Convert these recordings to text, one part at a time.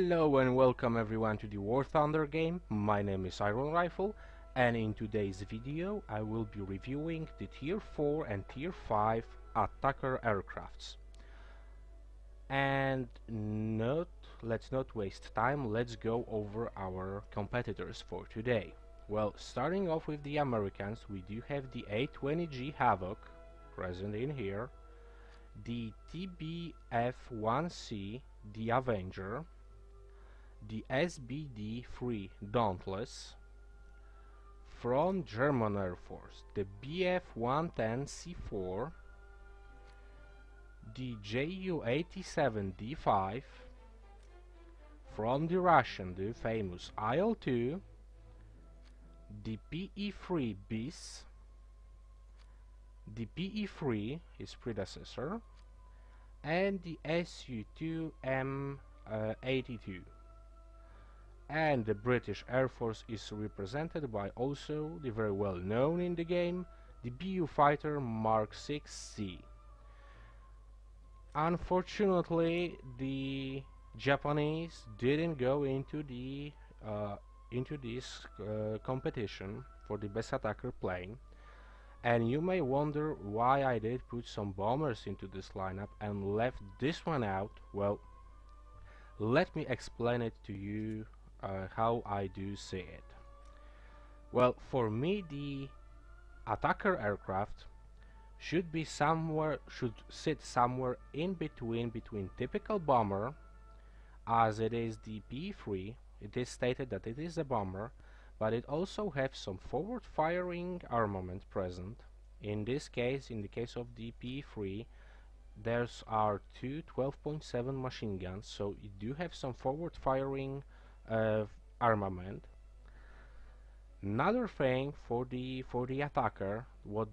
Hello and welcome everyone to the War Thunder game. My name is RavenProDesign, and in today's video I will be reviewing the Tier 4 and Tier 5 attacker aircrafts. And let's not waste time, let's go over our competitors for today. Well, starting off with the Americans, we do have the A20G Havoc present in here, the TBF-1C, the Avenger, the SBD-3 Dauntless, from German Air Force, the Bf-110C4, the Ju-87D5, from the Russian, the famous IL-2, the PE-3 BIS, the PE-3, his predecessor, and the Su-2M82. And the British Air Force is represented by also the very well known in the game, the Beaufighter Mark 6C. Unfortunately, the Japanese didn't go into this competition for the best attacker plane. And you may wonder why I did put some bombers into this lineup and left this one out. Well, let me explain it to you how I do see it. Well, for me, the attacker aircraft should sit somewhere in between typical bomber, as it is the P3. It is stated that it is a bomber, but it also has some forward firing armament present. In this case, in the case of the P3, there's are two 12.7 machine guns, so you do have some forward firing armament. Another thing for the attacker, what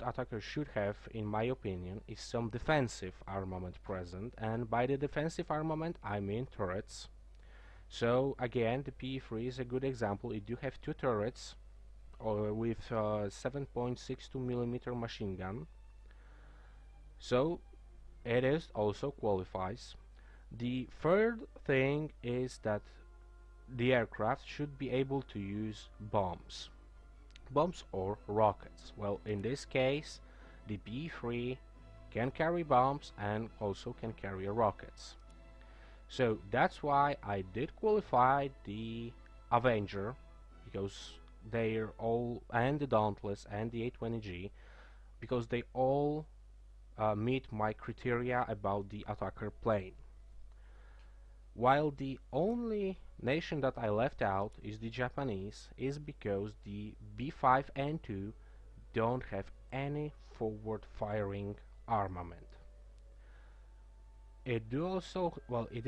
attacker should have, in my opinion, is some defensive armament present, and by the defensive armament I mean turrets. So again, the P3 is a good example. It do have two turrets with 7.62mm machine gun, so it is also qualifies. The third thing is that the aircraft should be able to use bombs or rockets. Well, in this case, the P3 can carry bombs and also can carry rockets. So that's why I did qualify the Avenger, because they're all, and the Dauntless and the A20G, because they all meet my criteria about the attacker plane. While the only nation that I left out is the Japanese, is because the B5N2 don't have any forward firing armament. It do also, well, it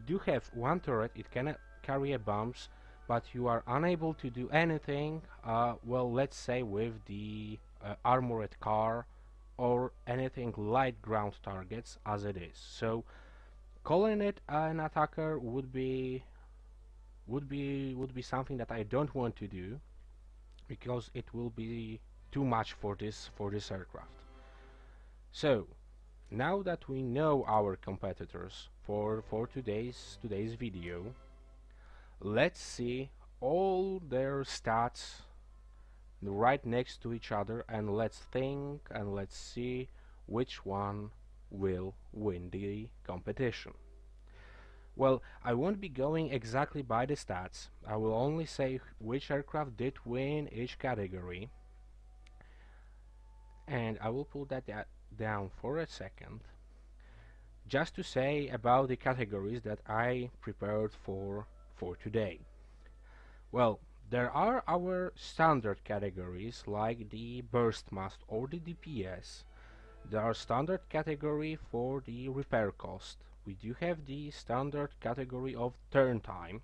do have one turret. It cannot carry bombs, but you are unable to do anything, well, let's say with the armored car or anything light ground targets as it is. So calling it an attacker would be something that I don't want to do, because it will be too much for this aircraft. So now that we know our competitors for today's video, let's see all their stats right next to each other, and let's think and let's see which one will win the competition. Well, I won't be going exactly by the stats. I will only say which aircraft did win each category, and I will put that down for a second, just to say about the categories that I prepared for today. Well, there are our standard categories like the burst mast or the DPS. There are standard category for the repair cost. We do have the standard category of turn time,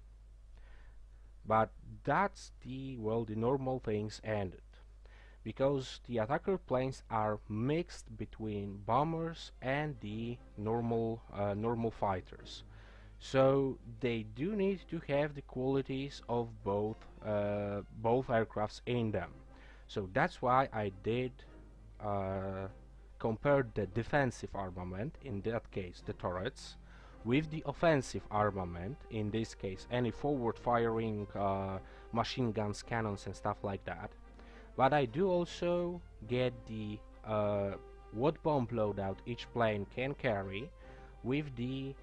but that's the normal things ended, because the attacker planes are mixed between bombers and the normal fighters. So they do need to have the qualities of both aircrafts in them. So that's why I did compare the defensive armament, in that case the turrets, with the offensive armament, in this case any forward firing machine guns, cannons and stuff like that. But I do also get the what bomb loadout each plane can carry with the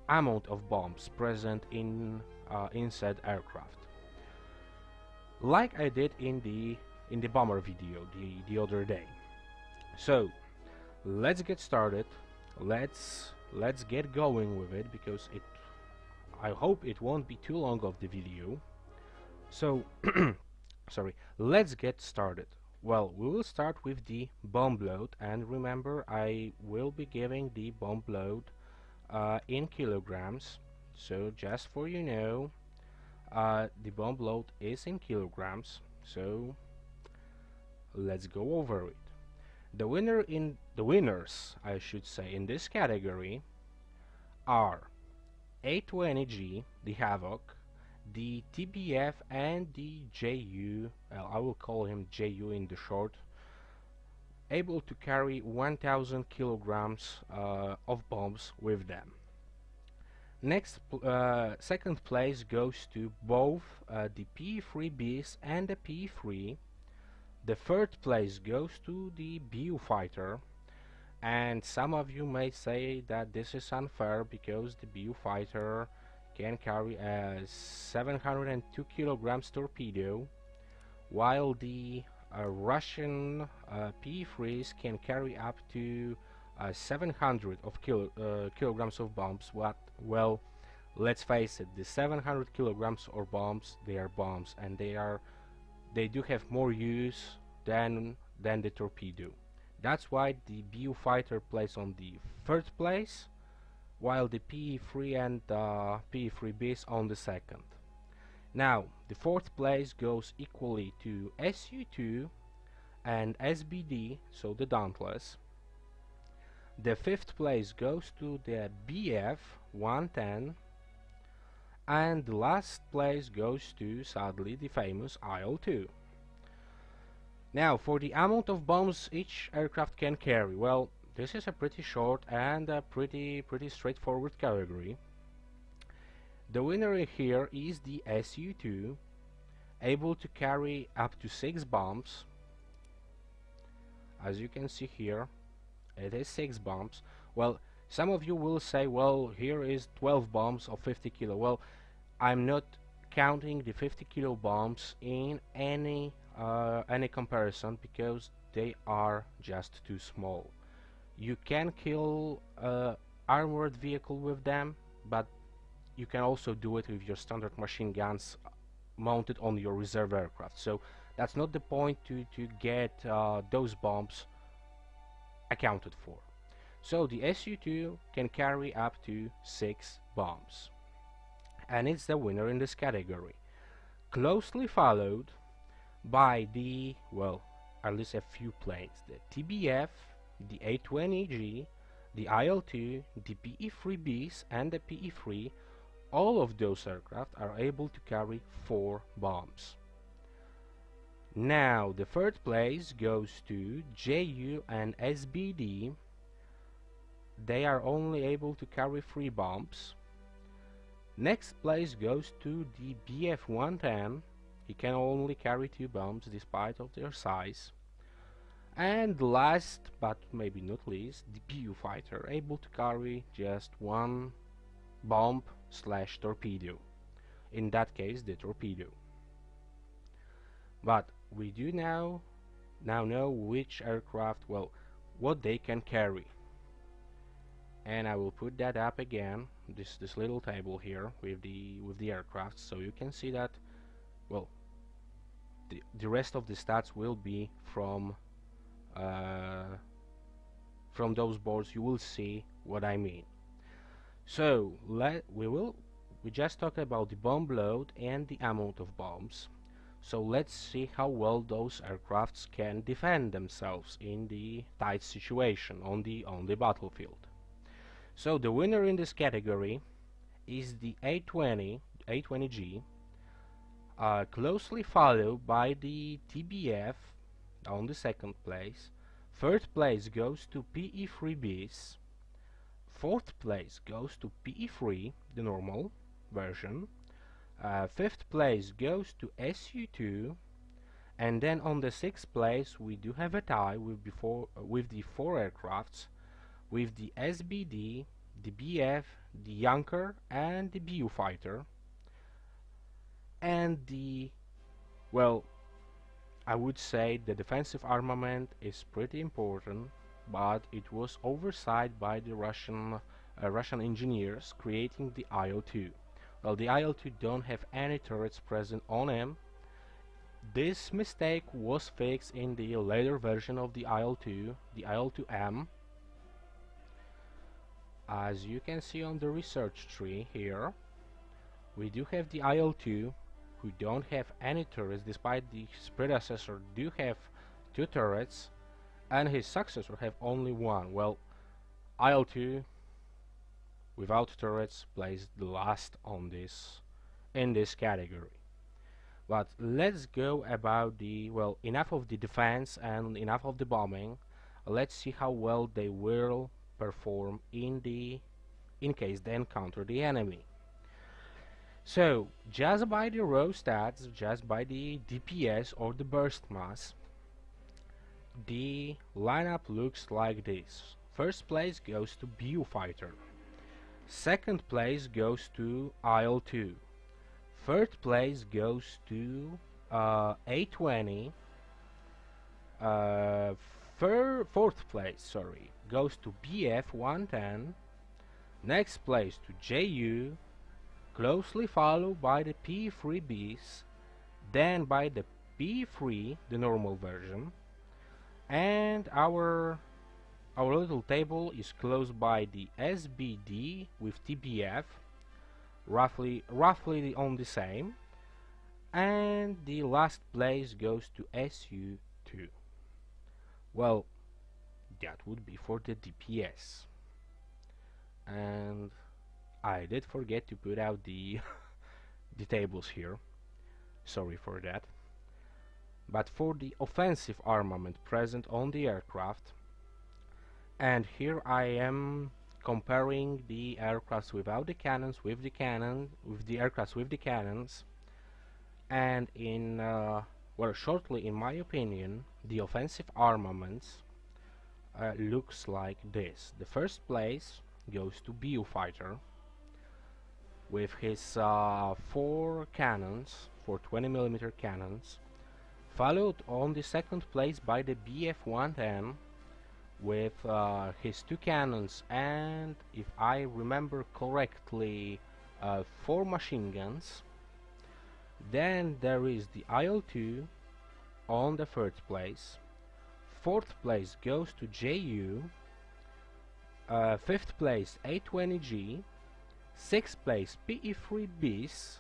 amount of bombs present in inside aircraft, like I did in the bomber video the other day. So let's get started. Let's get going with it, because I hope it won't be too long of the video. So sorry, let's get started. Well, we will start with the bomb load, and remember, I will be giving the bomb load in kilograms. So just for you know, the bomb load is in kilograms. So let's go over it. The winners, I should say, in this category are A20G, the Havoc, the TBF, and the JU. Well, I will call him JU in the short, able to carry 1000 kilograms of bombs with them. Next, second place goes to both the P3Bs and the P3. The third place goes to the Beaufighter, and some of you may say that this is unfair because the Beaufighter can carry a 702 kilograms torpedo, while the Russian P3s can carry up to 700 of kilograms of bombs. Well, let's face it, the 700 kilograms of bombs, they are bombs, and they do have more use than the torpedo. That's why the Beaufighter plays on the third place, while the P3 and P3Bs on the second. Now, the fourth place goes equally to SU2 and SBD, so the Dauntless. The fifth place goes to the BF-110, and the last place goes to, sadly, the famous IL-2. Now, for the amount of bombs each aircraft can carry, well, this is a pretty short and a pretty straightforward category. The winner here is the SU2, able to carry up to 6 bombs. As you can see here, it is 6 bombs. Well, some of you will say, well, here is 12 bombs of 50 kilo. Well, I'm not counting the 50 kilo bombs in any comparison, because they are just too small. You can kill armored vehicle with them, but you can also do it with your standard machine guns mounted on your reserve aircraft. So that's not the point to get those bombs accounted for. So the SU2 can carry up to 6 bombs, and it's the winner in this category, closely followed by the, well, at least a few planes, the TBF, the A20G, the IL-2, the PE-3Bs and the PE-3. All of those aircraft are able to carry 4 bombs. Now the third place goes to JU and SBD. They are only able to carry 3 bombs. Next place goes to the BF-110. He can only carry 2 bombs despite of their size. And last but maybe not least, the Beaufighter, able to carry just 1 bomb / torpedo. In that case, the torpedo. But we do now know which aircraft, well, what they can carry. And I will put that up again, this little table here with the aircraft, so you can see that, well, the rest of the stats will be from those boards. You will see what I mean. So we just talked about the bomb load and the amount of bombs. So let's see how well those aircrafts can defend themselves in the tight situation on the battlefield. So the winner in this category is the A20G, closely followed by the TBF on the second place. Third place goes to PE-3Bs. Fourth place goes to PE3, the normal version. Fifth place goes to SU2, and then on the sixth place we do have a tie with the four aircrafts, with the SBD, the BF, the Junker, and the Beaufighter. And well, I would say the defensive armament is pretty important, but it was oversight by the Russian engineers creating the IL-2. Well, the IL-2 don't have any turrets present on him. This mistake was fixed in the later version of the IL-2, the IL-2M. As you can see on the research tree here, we do have the IL-2 who don't have any turrets, despite his predecessor do have 2 turrets and his successor have only 1. Well, IL-2 without turrets plays the last on in this category. But let's go about enough of the defense and enough of the bombing. Let's see how well they will perform in case they encounter the enemy. So, just by the raw stats, just by the DPS or the burst mass, the lineup looks like this. First place goes to Beaufighter. Second place goes to IL-2. Third place goes to A20. Fourth place, goes to BF110. Next place to JU, closely followed by the P3Bs, then by the P3, the normal version, and our little table is closed by the SBD with TBF, roughly on the same, and the last place goes to SU2. Well, that would be for the DPS. And I did forget to put out the the tables here. Sorry for that. But for the offensive armament present on the aircraft, and here I am comparing the aircrafts without the cannons with the aircrafts with the cannons, and shortly, in my opinion, the offensive armaments looks like this. The first place goes to Beaufighter with his 4 cannons, 20mm cannons, followed on the second place by the BF110 with his 2 cannons and, if I remember correctly, 4 machine guns. Then there is the IL-2 on the 3rd place. 4th place goes to JU. 5th place A20G. 6th place PE3Bs.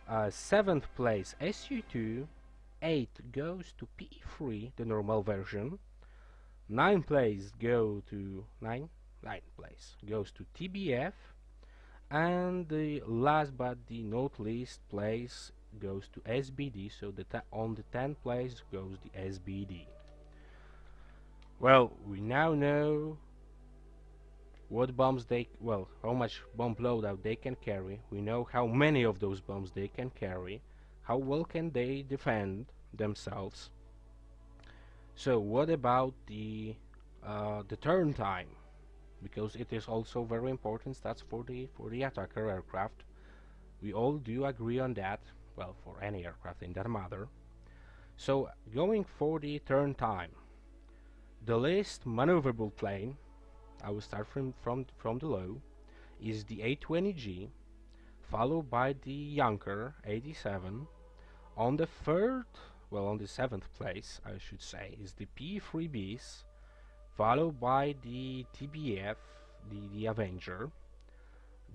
7th place SU2. 8th goes to PE3, the normal version. 9th place goes to TBF, and the last but the not least place goes to SBD. So on the 10th place goes the SBD. Well, we now know what bombs how much bomb loadout they can carry. We know how many of those bombs they can carry. How well can they defend themselves? So what about the turn time? Because it is also very important stats for the attacker aircraft. We all do agree on that. Well, for any aircraft in that matter. So going for the turn time, the least maneuverable plane, I will start from the low, is the A20G, followed by the Junker 87. On the 7th place, I should say, is the P3Bs, followed by the TBF, the Avenger.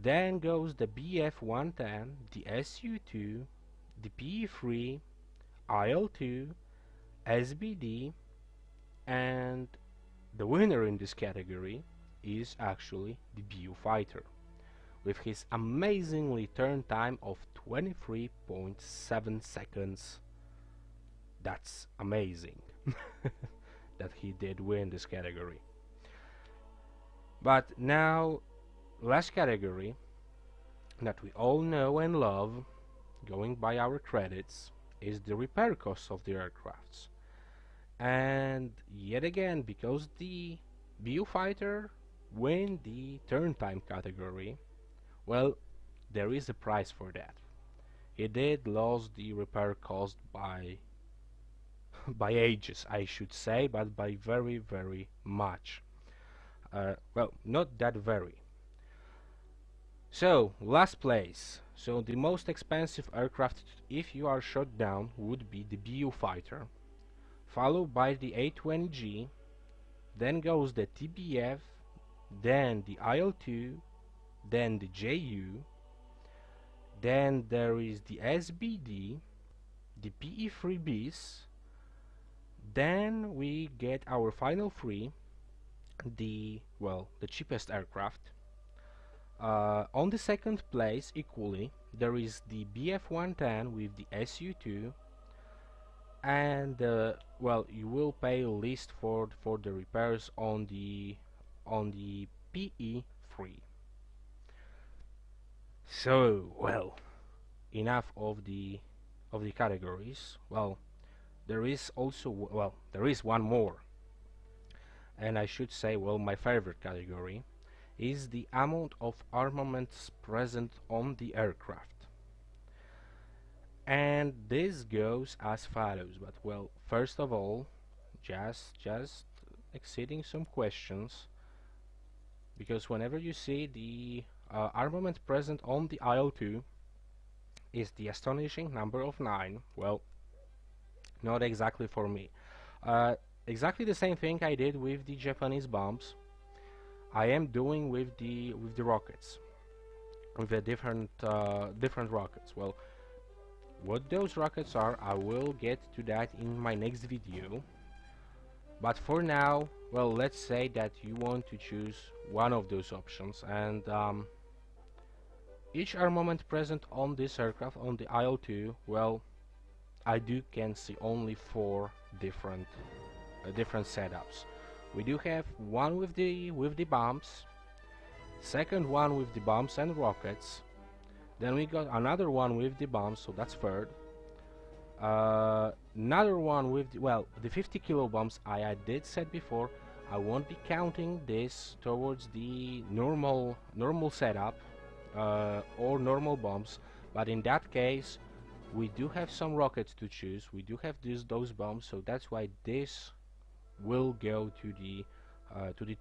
Then goes the BF110, the SU2, the P3, IL-2, SBD, and the winner in this category is actually the Beaufighter, with his amazingly turn time of 23.7 seconds. That's amazing that he did win this category. But now, last category that we all know and love, going by our credits, is the repair costs of the aircrafts. And yet again, because the Beaufighter win the turn time category, well, there is a price for that. It did lose the repair cost by by ages, I should say, but by very, very much. Well, not that very. So, last place. So, the most expensive aircraft if you are shot down would be the Beaufighter, followed by the A-20G, then goes the TBF, then the IL-2, then the JU, then there is the SBD, the PE-3Bs, then we get our final three, the cheapest aircraft. On the second place, equally, there is the BF-110 with the SU-2, and you will pay least for the repairs on the PE-3. So, well, enough of the categories. Well, there is also there is one more, and I should say, well, my favorite category is the amount of armaments present on the aircraft. And this goes as follows, but well, first of all, just exceeding some questions, because whenever you see the armament present on the IL-2 is the astonishing number of 9, well, not exactly for me. Exactly the same thing I did with the Japanese bombs, I am doing with the rockets, with the different rockets. Well, what those rockets are, I will get to that in my next video. But for now, well, let's say that you want to choose one of those options, and each armament present on this aircraft, on the IL-2, well, I can see only 4 different setups. We do have one with the bombs, second one with the bombs and rockets, then we got another one with the bombs, so that's third. Another one with the 50 kilo bombs. I did said before, I won't be counting this towards the normal setup or normal bombs, but in that case we do have some rockets to choose, we do have those bombs, so that's why this will go to the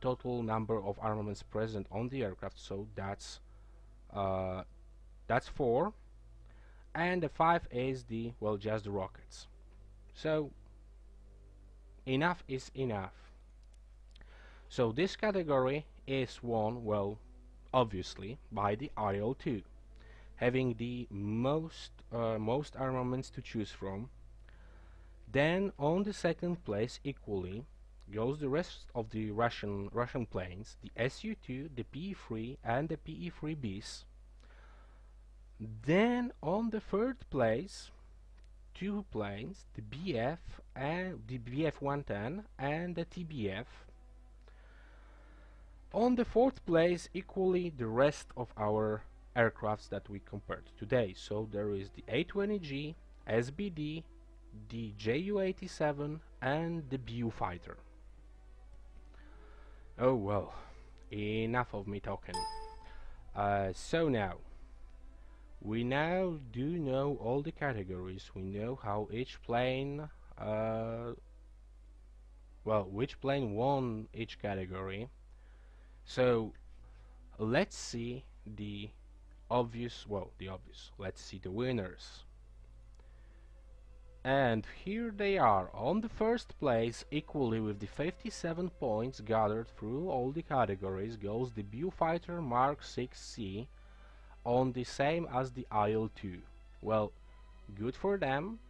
total number of armaments present on the aircraft. So that's 4, and the 5 is the just the rockets. So enough is enough. So this category is won, well, obviously by the IL-2, having the most armaments to choose from. Then on the second place, equally, goes the rest of the Russian planes, the Su-2, the PE-3, and the PE-3Bs. Then on the third place, 2 planes, the BF and the BF-110 and the TBF. On the fourth place, equally, the rest of our aircrafts that we compared today. So there is the A-20G, SBD, the Ju-87 and the Beaufighter. Oh well, enough of me talking. So now, we now do know all the categories. We know how each plane, which plane won each category. So let's see the obvious, let's see the winners. And here they are. On the first place, equally with the 57 points gathered through all the categories, goes the Beaufighter Mark 6C, on the same as the IL-2. Well, good for them.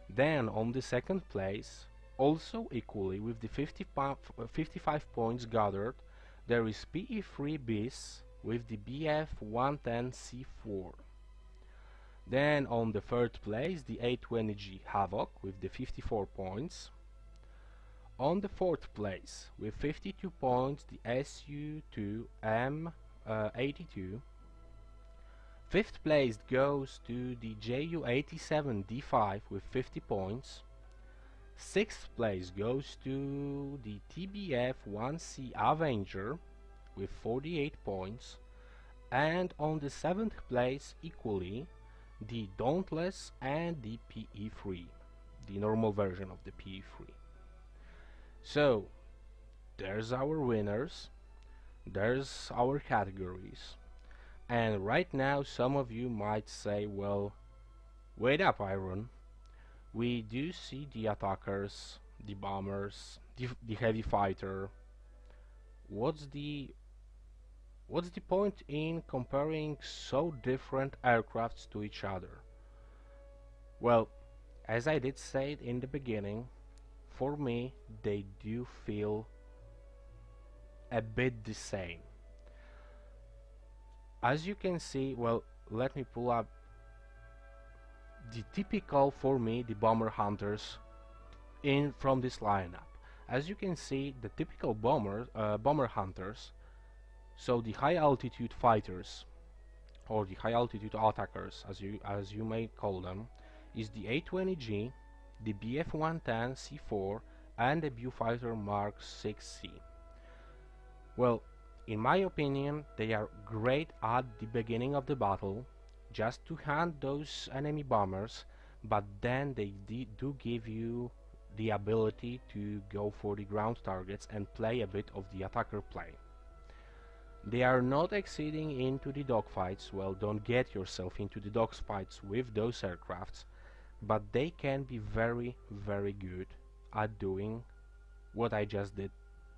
Then on the second place, also equally with the 55 points gathered, there is PE-3Bs with the BF-110C4. Then on the third place, the A-20G Havoc with the 54 points. On the fourth place with 52 points, the SU-2M82. Fifth place goes to the JU-87D5 with 50 points. Sixth place goes to the TBF-1C Avenger with 48 points. And on the seventh place, equally, the Dauntless and the PE3, the normal version of the PE3. So, there's our winners, there's our categories, and right now some of you might say, well, wait up, Iron. We do see the attackers, the bombers, the heavy fighter. What's the point in comparing so different aircrafts to each other? Well, as I did say it in the beginning, for me they do feel a bit the same. As you can see, well, let me pull up the typical, for me, the bomber hunters from this lineup. As you can see, the typical bomber hunters, so the high altitude fighters or the high altitude attackers, as you may call them, is the A20G, the BF-110C4 and the Beaufighter Mark 6C. Well, in my opinion, they are great at the beginning of the battle, just to hunt those enemy bombers, but then they do give you the ability to go for the ground targets and play a bit of the attacker play. They are not exceeding into the dogfights, well, don't get yourself into the dogfights with those aircrafts, but they can be very, very good at doing what I just did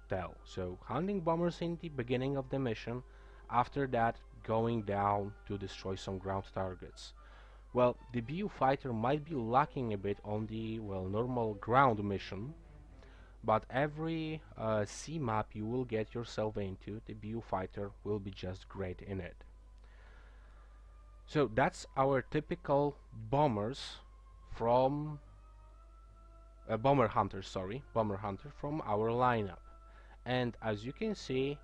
tell. So, hunting bombers in the beginning of the mission, after that going down to destroy some ground targets. Well, the Beaufighter might be lacking a bit on the, well, normal ground mission, but every sea map you will get yourself into, the Beaufighter will be just great in it. So that's our typical bombers from bomber hunter from our lineup. And as you can see,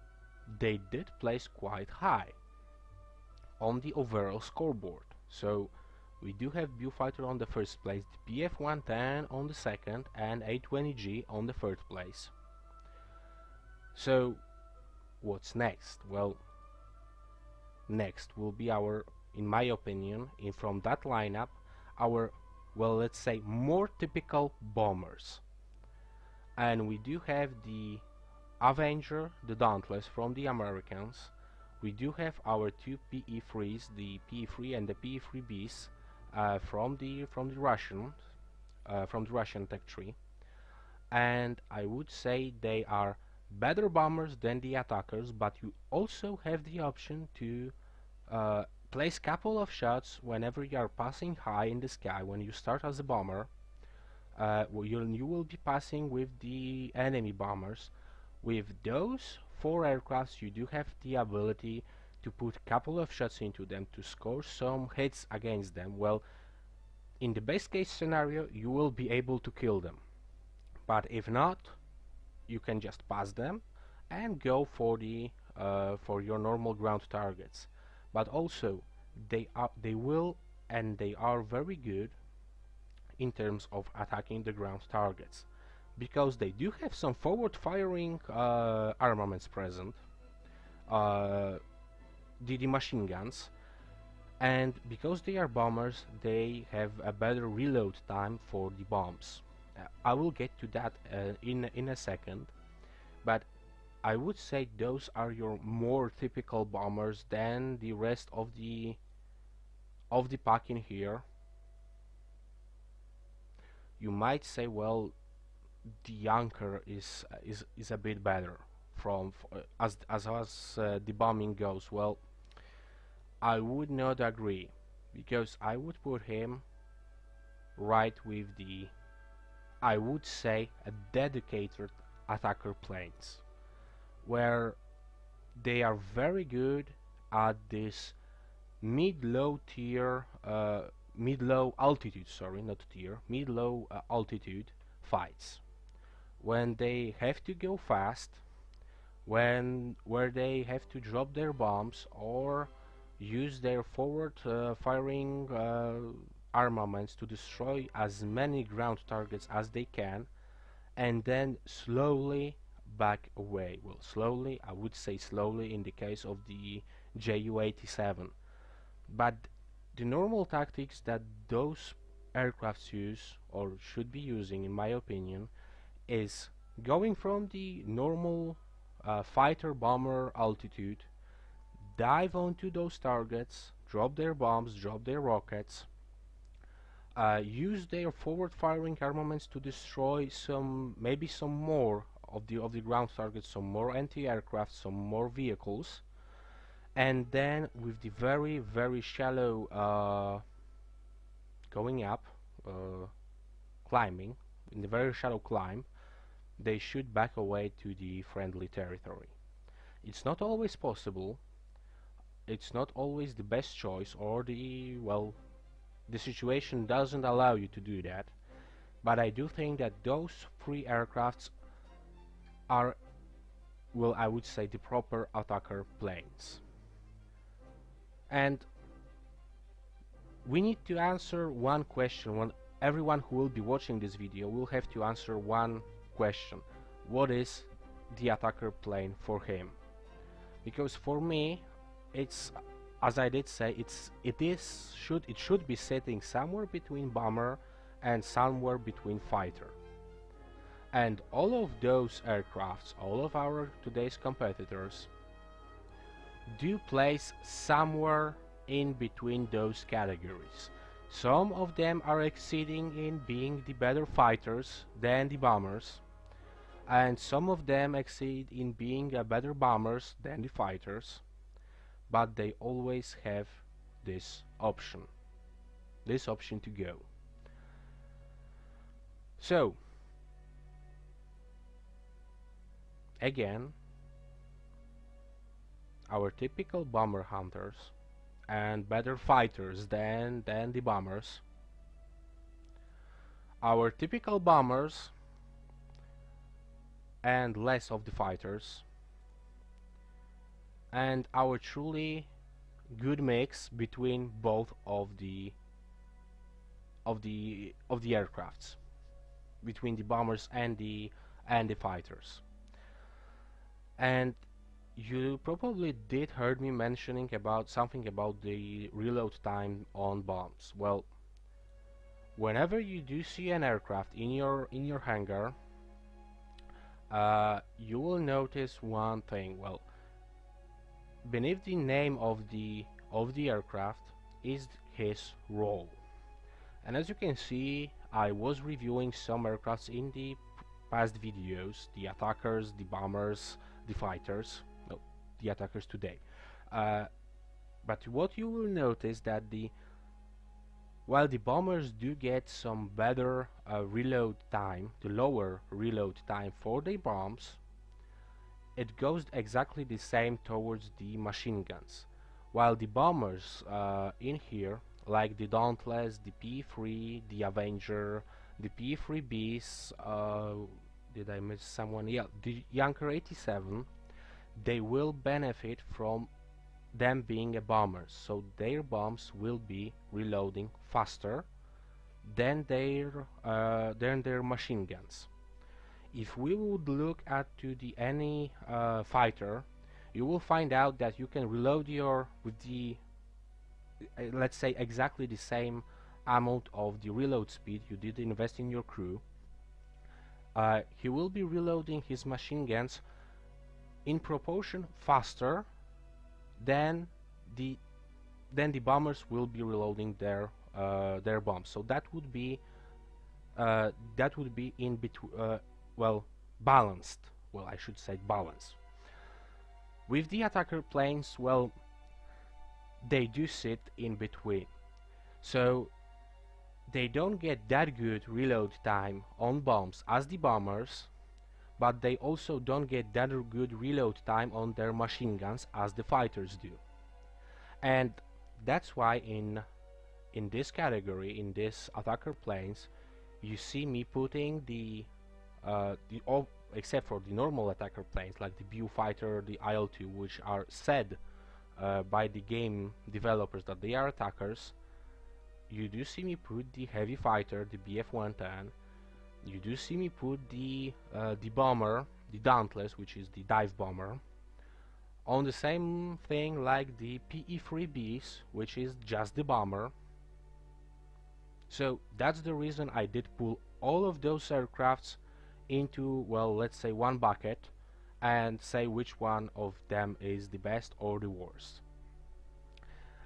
they did place quite high on the overall scoreboard. So we do have Beaufighter on the first place, the BF-110 on the second, and A20G on the third place. So what's next? Well, next will be our, in my opinion, from that lineup, our, well, let's say more typical bombers. And we do have the Avenger, the Dauntless from the Americans. We do have our two PE3s, the PE3 and the PE3Bs from the Russian tech tree, and I would say they are better bombers than the attackers, but you also have the option to place couple of shots whenever you are passing high in the sky. When you start as a bomber, you will be passing with the enemy bombers. With those 4 aircrafts, you do have the ability to put a couple of shots into them to score some hits against them. Well, in the best case scenario, you will be able to kill them, but if not, you can just pass them and go for the for your normal ground targets. But also, they are very good in terms of attacking the ground targets, because they do have some forward-firing armaments present, the machine guns, and because they are bombers, they have a better reload time for the bombs. I will get to that in a second, but I would say those are your more typical bombers than the rest of the pack in here. You might say, well, the Younker is a bit better as the bombing goes. Well, I would not agree, because I would put him right with the, I would say, a dedicated attacker planes, where they are very good at this mid-low altitude fights, when they have to go fast, where they have to drop their bombs or use their forward firing armaments to destroy as many ground targets as they can, and then slowly back away. Well, slowly, I would say slowly in the case of the Ju-87, but the normal tactics that those aircrafts use, or should be using in my opinion, is going from the normal fighter bomber altitude, dive onto those targets, drop their bombs, drop their rockets, use their forward firing armaments to destroy maybe some more of the ground targets, some more anti-aircraft, some more vehicles, and then with the very shallow going up, climbing, in the very shallow climb, they should back away to the friendly territory. It's not always possible, it's not always the best choice, or the situation doesn't allow you to do that, but I do think that those three aircrafts are, well, I would say, the proper attacker planes. And we need to answer one question. Everyone who will be watching this video will have to answer one question: what is the attacker plane for him? Because for me, it's, as I did say, it should be sitting somewhere between bomber and somewhere between fighter. And all of those aircrafts, all of our today's competitors, do place somewhere in between those categories. Some of them are exceeding in being the better fighters than the bombers, and some of them exceed in being better bombers than the fighters, but they always have this option to go. So again, our typical bomber hunters and better fighters than the bombers, our typical bombers and less of the fighters, and our truly good mix between both of the aircrafts, between the bombers and the fighters. And you probably did heard me mentioning about something about the reload time on bombs. Well, whenever you do see an aircraft in your hangar, you will notice one thing. Well, beneath the name of the aircraft is his role. And as you can see, I was reviewing some aircrafts in the past videos: the attackers, the bombers, the fighters. No, the attackers today. But what you will notice that while the bombers do get some better reload time, the lower reload time for their bombs, it goes exactly the same towards the machine guns. While the bombers in here, like the Dauntless, the P3, the Avenger, the P3Bs, did I miss someone? Yeah, the Junker 87, they will benefit from them being a bombers, so their bombs will be reloading faster than their machine guns. If we would look at any fighter, you will find out that you can reload with the let's say exactly the same amount of the reload speed you did invest in your crew. He will be reloading his machine guns in proportion faster than the bombers will be reloading their bombs. So that would be in between, well, balanced. Well, I should say balanced. With the attacker planes, well, they do sit in between, so they don't get that good reload time on bombs as the bombers, but they also don't get that good reload time on their machine guns as the fighters do. And that's why in this category, in this attacker planes, you see me putting the except for the normal attacker planes like the Beaufighter, the IL-2, which are said by the game developers that they are attackers. You do see me put the heavy fighter, the BF-110. You do see me put the bomber, the Dauntless, which is the dive bomber, on the same thing like the PE-3Bs, which is just the bomber. So that's the reason I did pull all of those aircrafts into, well, let's say one bucket and say which one of them is the best or the worst.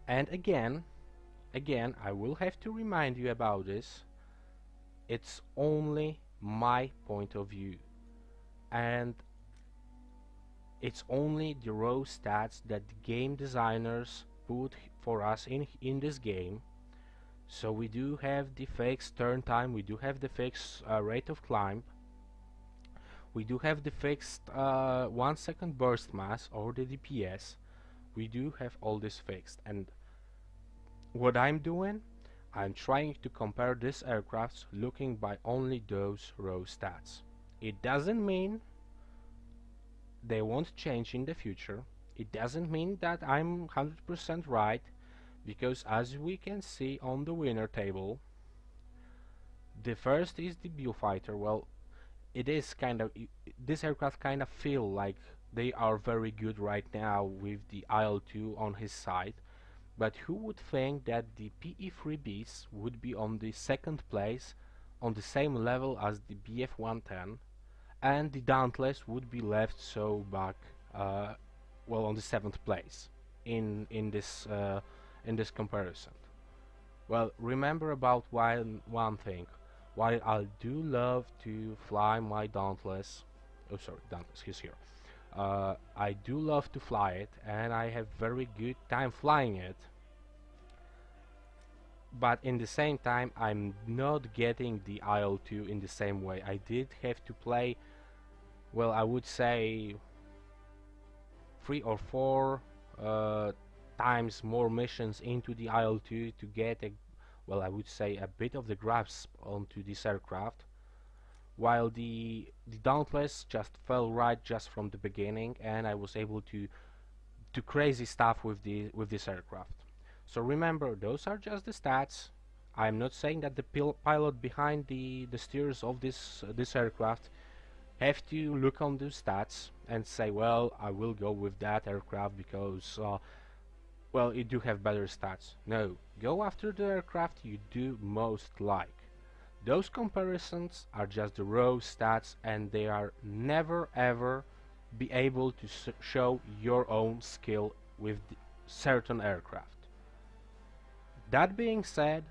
And again, I will have to remind you about this. It's only my point of view, and it's only the raw stats that the game designers put for us in this game. So we do have the fixed turn time, we do have the fixed rate of climb, we do have the fixed 1 second burst mass or the DPS. We do have all this fixed, and what I'm doing, I'm trying to compare these aircrafts looking by only those raw stats. It doesn't mean they won't change in the future. It doesn't mean that I'm 100% right, because as we can see on the winner table, the first is the Beaufighter. Well, it is kind of, this aircraft kind of feel like they are very good right now with the IL-2 on his side, but who would think that the PE-3Bs would be on the second place, on the same level as the BF-110, and the Dauntless would be left so back, well, on the 7th place in this comparison. Well, remember about one thing. While I do love to fly my Dauntless, oh sorry, Dauntless, he's here. I do love to fly it, and I have very good time flying it. But in the same time, I'm not getting the IL-2 in the same way. I did have to play, well, I would say 3 or 4 times more missions into the IL-2 to get a, well, I would say a bit of the grasp onto this aircraft, while the Dauntless just fell right just from the beginning, and I was able to do crazy stuff with this aircraft. So remember, those are just the stats. I'm not saying that the pilot behind the steers of this aircraft have to look on those stats and say, well, I will go with that aircraft because well, you do have better stats. No, go after the aircraft you do most like. Those comparisons are just the raw stats, and they are never ever be able to show your own skill with certain aircraft. That being said,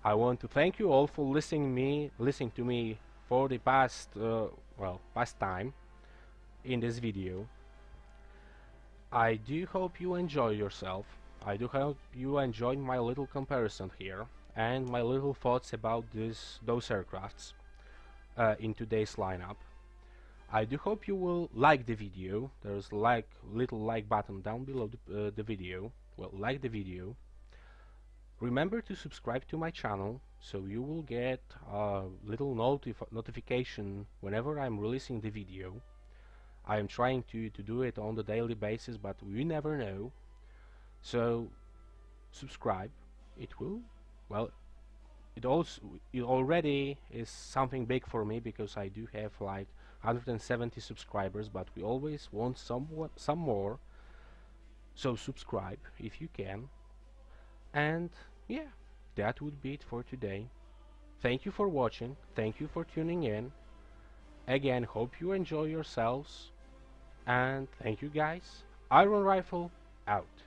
I want to thank you all for listening to me for the past past time in this video. I do hope you enjoy yourself. I do hope you enjoyed my little comparison here and my little thoughts about those aircrafts in today's lineup. I do hope you will like the video. There's little like button down below the video. Well, like the video. Remember to subscribe to my channel so you will get a little notification whenever I'm releasing the video. I am trying to do it on the daily basis, but we never know. So subscribe. It will, well, it already is something big for me, because I do have like 170 subscribers, but we always want some more. So subscribe if you can. And yeah, that would be it for today. Thank you for watching. Thank you for tuning in. Again, hope you enjoy yourselves. And thank you guys. Iron Rifle out.